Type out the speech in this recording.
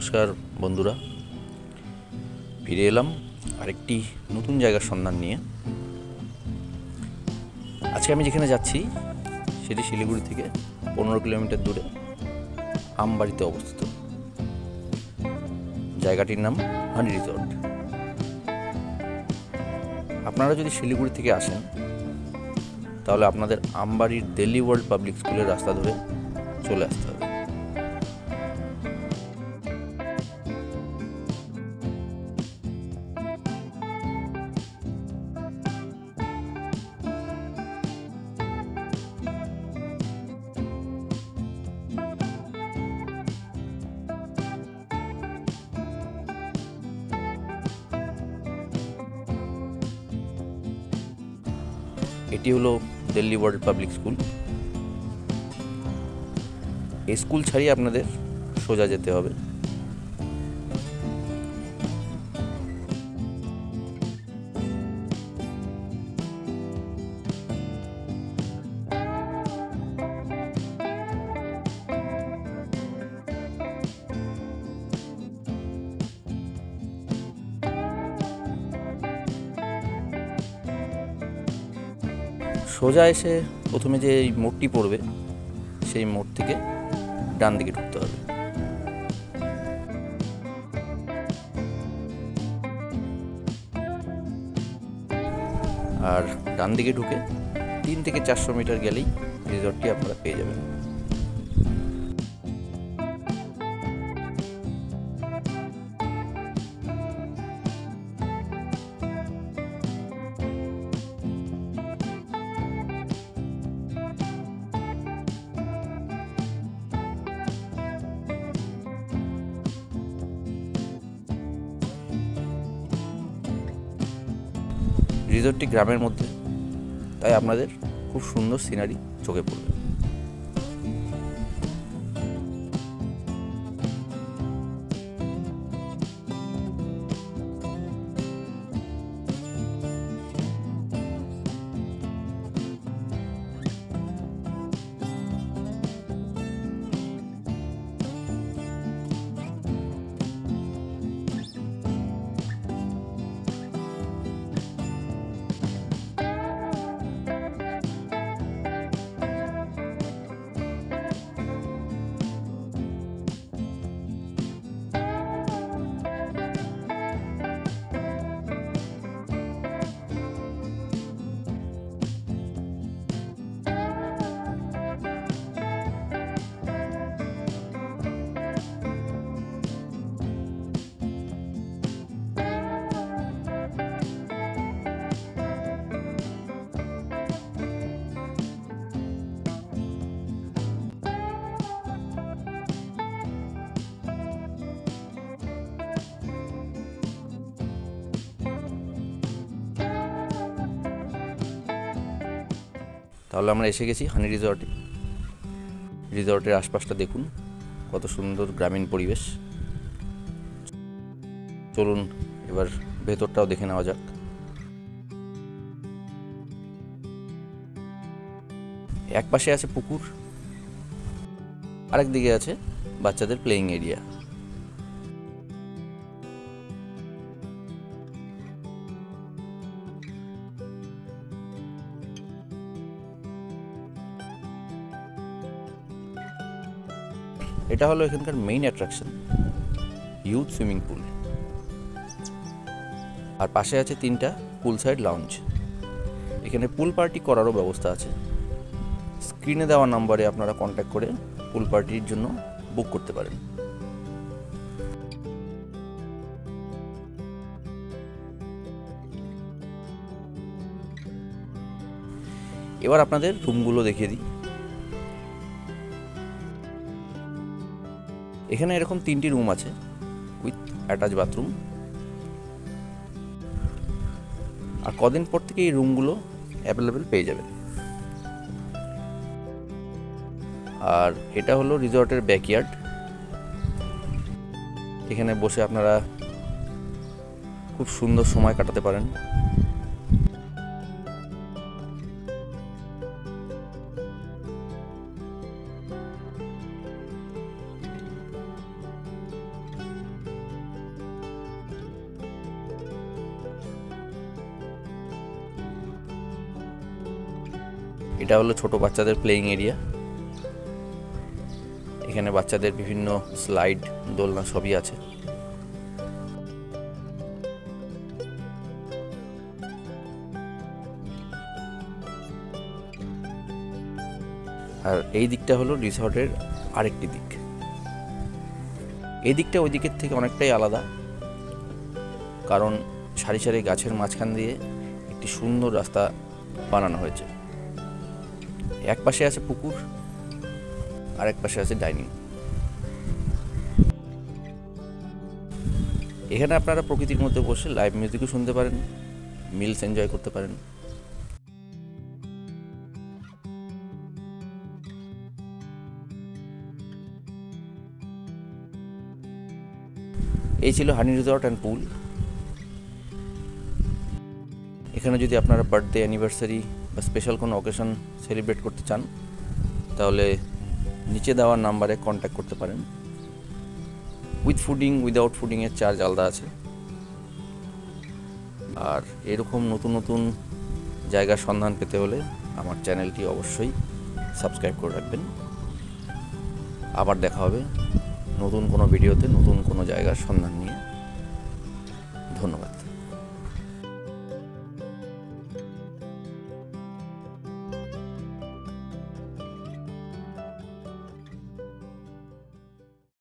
নমস্কার বন্ধুরা, ফিরে এলাম আরেকটি নতুন জায়গার সন্ধান নিয়ে। আজকে আমি যেখানে যাচ্ছি সেটি শিলিগুড়ি থেকে 15 কিলোমিটার দূরে আমবাড়িতে অবস্থিত। জায়গাটির নাম হানি রিসর্ট। আপনারা যদি শিলিগুড়ি থেকে আসেন তাহলে আপনাদের আমবাড়ির দিল্লি ওয়ার্ল্ড পাবলিক স্কুলের রাস্তা ধরে চলে আসতে হবে। এটি হলো দিল্লি ওয়ার্ল্ড পাবলিক স্কুল। এই স্কুল ছাড়িয়ে আপনাদের সোজা যেতে হবে। সোজা এসে প্রথমে যে এই মোড়টি পড়বে সেই মোড় থেকে ডান দিকে ঢুকতে হবে। আর ডান দিকে ঢুকে 3 থেকে 400 মিটার গেলেই রিসর্টটি আপনারা পেয়ে যাবেন। রিসর্টটি গ্রামের মধ্যে, তাই আপনাদের খুব সুন্দর সিনারি চোখে পড়বে। তাহলে আমরা এসে গেছি হানি রিসর্টে। রিসর্টের আশপাশটা দেখুন, কত সুন্দর গ্রামীণ পরিবেশ। চলুন এবার ভেতরটাও দেখে নেওয়া যাক। এক পাশে আছে পুকুর, আরেক দিকে আছে বাচ্চাদের প্লেয়িং এরিয়া। এটা হলো এখানকার main attraction, youth swimming pool. আর পাশে আছে 3টা পুল সাইড লাউঞ্জ। এখানে পুল পার্টি করারও ব্যবস্থা আছে। স্ক্রিনে দেওয়া নাম্বারে আপনারা কন্ট্যাক্ট করে পুল পার্টির জন্য বুক করতে পারেন। এবার আপনাদের রুমগুলো দেখিয়ে দিই। এখানে এরকম 3টি রুম আছে উইথ অ্যাটাচ বাথরুম। আর কদিন পর থেকে এই রুমগুলো অ্যাভেলেবেল পেয়ে যাবেন। আর এটা হলো রিসর্টের ব্যাকইয়ার্ড। এখানে বসে আপনারা খুব সুন্দর সময় কাটাতে পারেন। এটা হলো ছোট বাচ্চাদের প্লেয়িং এরিয়া। এখানে বাচ্চাদের বিভিন্ন স্লাইড, দোলনা সবই আছে। আর এই দিকটা হলো রিসর্টের আরেকটি দিক। এই দিকটা ওই দিকের থেকে অনেকটাই আলাদা, কারণ সারি সারি গাছের মাঝখান দিয়ে একটি সুন্দর রাস্তা বানানো হয়েছে। এক পাশে আছে পুকুর, আর এক পাশে আছে ডাইনিং। এখানে আপনারা প্রকৃতির মধ্যে বসে লাইভ মিউজিকও শুনতে পারেন, মিলস এনজয় করতে পারেন। এই ছিল হানি রিসর্ট অ্যান্ড পুল। এখানে যদি আপনারা বার্থডে, অ্যানিভার্সারি বা স্পেশাল কোনো অকেশন সেলিব্রেট করতে চান, তাহলে নিচে দেওয়ার নাম্বারে কন্ট্যাক্ট করতে পারেন। উইথ ফুডিং, উইদাউট ফুডিংয়ের চার্জ আলাদা আছে। আর এরকম নতুন নতুন জায়গার সন্ধান পেতে হলে আমার চ্যানেলটি অবশ্যই সাবস্ক্রাইব করে রাখবেন। আবার দেখা হবে নতুন কোনো ভিডিওতে, নতুন কোনো জায়গার সন্ধান নিয়ে। ধন্যবাদ।